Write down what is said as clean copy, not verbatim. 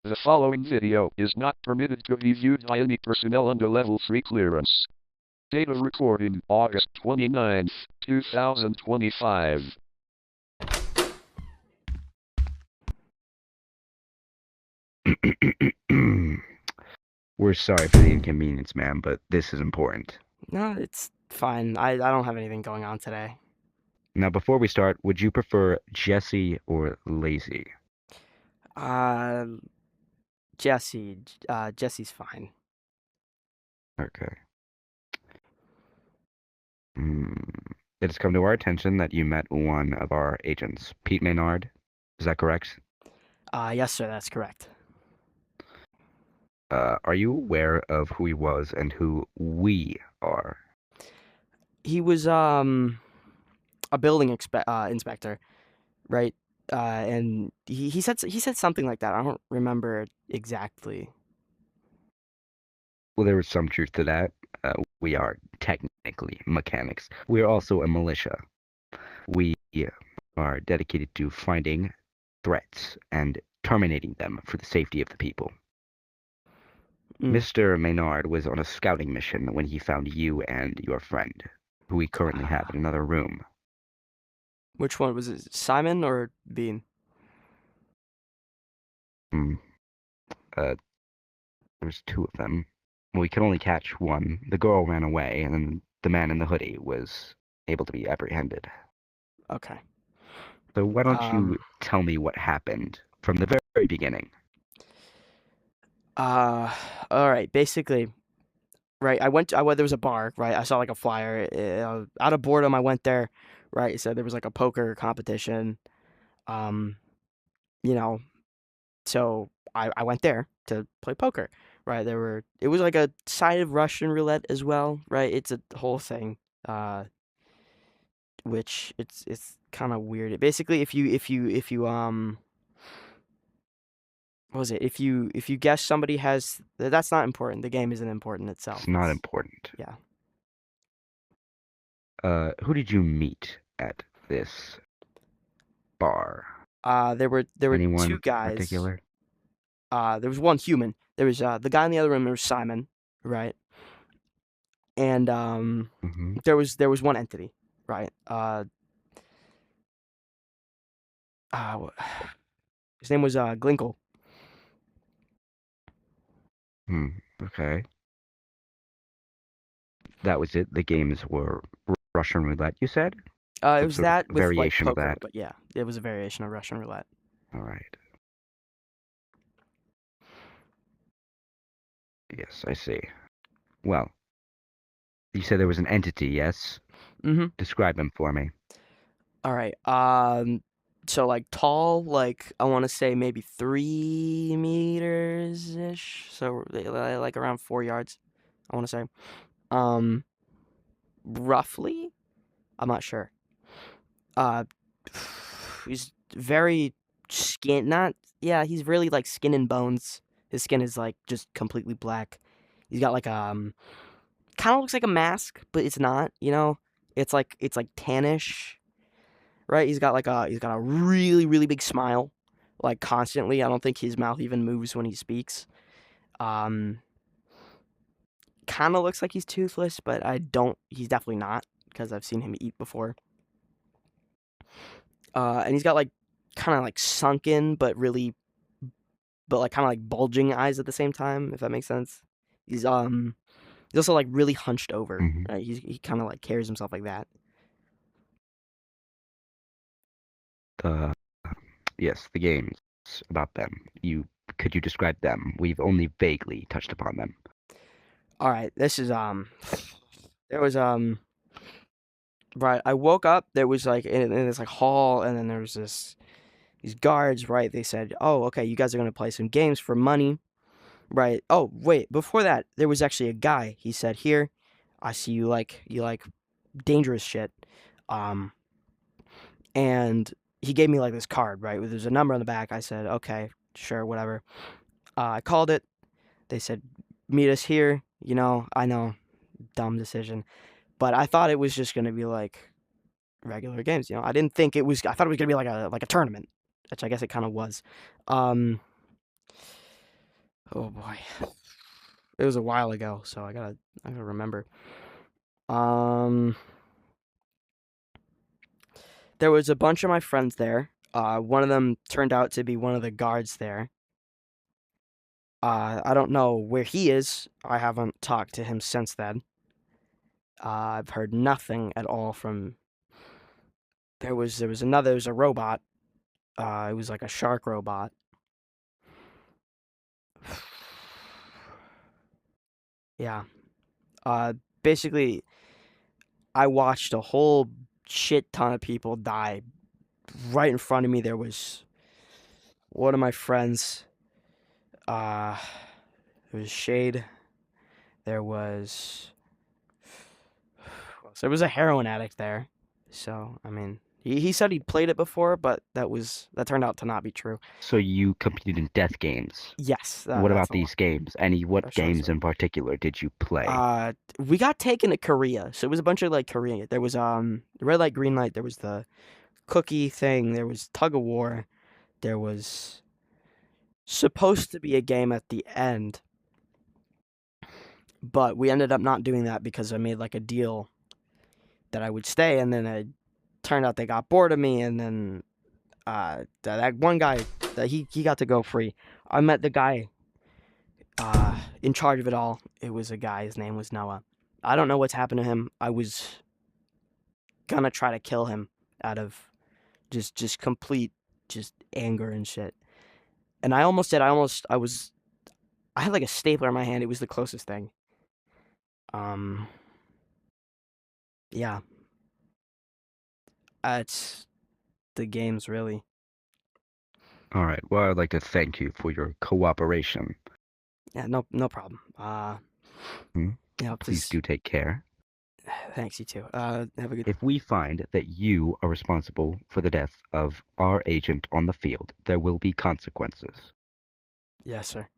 The following video is not permitted to be viewed by any personnel under Level 3 clearance. Data recording August 29th, 2025. We're sorry for the inconvenience, ma'am, but this is important. No, it's fine. I don't have anything going on today. Now, before we start, would you prefer Jesse or Lazy? Uh, Jesse's fine. Okay. It has come to our attention that you met one of our agents, Pete Maynard. Is that correct? Yes, sir, that's correct. Are you aware of who he was and who we are? He was a building inspector, right? And he said something like that. I don't remember exactly. Well, there is some truth to that. We are technically mechanics. We are also a militia. We are dedicated to finding threats and terminating them for the safety of the people. Mr. Maynard was on a scouting mission when he found you and your friend, who we currently have in another room. Which one was it, Simon or Bean? There's two of them. We could only catch one. The girl ran away, and then the man in the hoodie was able to be apprehended. Okay. So why don't you tell me what happened from the very beginning? All right. Basically, right. There was a bar, right? I saw like a flyer. Out of boredom, I went there, right? It said there was like a poker competition. Um, you know, so I went there to play poker, right? It was like a side of Russian roulette as well, right? It's a whole thing, which it's kind of weird. Basically, if you what was it? If you guess somebody has, that's not important. The game isn't important itself. It's not important. Yeah. Who did you meet at this bar? There were Anyone two guys. particular? There was one human. There was the guy in the other room. There was Simon, right? And there was one entity, right? His name was Glinkle. Okay. That was it. The games were Russian roulette, you said? It was that with variation like poker, of that. but yeah, it was a variation of Russian roulette. All right. Yes, I see. Well, you said there was an entity, yes? Mm-hmm. Describe him for me. All right. So like tall, like I want to say maybe 3 meters ish. So like around 4 yards. I want to say. Roughly. I'm not sure. Uh, he's very skin. Not yeah. He's really like skin and bones. His skin is like just completely black. He's got like kind of looks like a mask, but it's not. It's like tannish, right? He's got a really really big smile, like constantly. I don't think his mouth even moves when he speaks. Um, kind of looks like he's toothless, but I don't. He's definitely not because I've seen him eat before. And he's got like kind of like sunken, but like kind of like bulging eyes at the same time, if that makes sense. He's also like really hunched over. Right? He kind of like carries himself like that. Yes, the games about them. Could you describe them? We've only vaguely touched upon them. All right, this is there was right. I woke up. There was like in this like hall, and then there was these guards. Right, they said, "Oh, okay, you guys are gonna play some games for money." Right. Oh, wait. Before that, there was actually a guy. He said, "Here, I see you like dangerous shit." Um, and he gave me like this card. Right, there's a number on the back. I said, "Okay, sure, whatever." I called it. They said, "Meet us here." I know, dumb decision, but I thought it was just gonna be like regular games. I didn't think it was. I thought it was gonna be like a tournament, which I guess it kind of was. Um, Oh boy. It was a while ago, so I gotta remember. Um, there was a bunch of my friends there. One of them turned out to be one of the guards there. I don't know where he is. I haven't talked to him since then. I've heard nothing at all from. There was a robot. It was like a shark robot. Yeah. Basically, I watched a whole shit ton of people die right in front of me. There was one of my friends. There was Shade. There was a heroin addict there. So I mean, he said he'd played it before, but that turned out to not be true. So you competed in death games. Yes. What That's about these games? What That's short games story. in particular did you play? We got taken to Korea, so it was a bunch of like Korean. There was red light, green light. There was the cookie thing. There was tug of war. There was supposed to be a game at the end, but we ended up not doing that because I made like a deal that I would stay, and then it turned out they got bored of me, and then that one guy that he got to go free. I met the guy in charge of it all. It was a guy. His name was Noah. I don't know what's happened to him. I was gonna try to kill him out of just complete just anger and shit. And I almost did. I had like a stapler in my hand. It was the closest thing. Yeah. It's the games really. All right. Well, I'd like to thank you for your cooperation. Yeah, no problem. Please do take care. Thanks, you too. Have a good. If we find that you are responsible for the death of our agent on the field, there will be consequences. Yes, sir.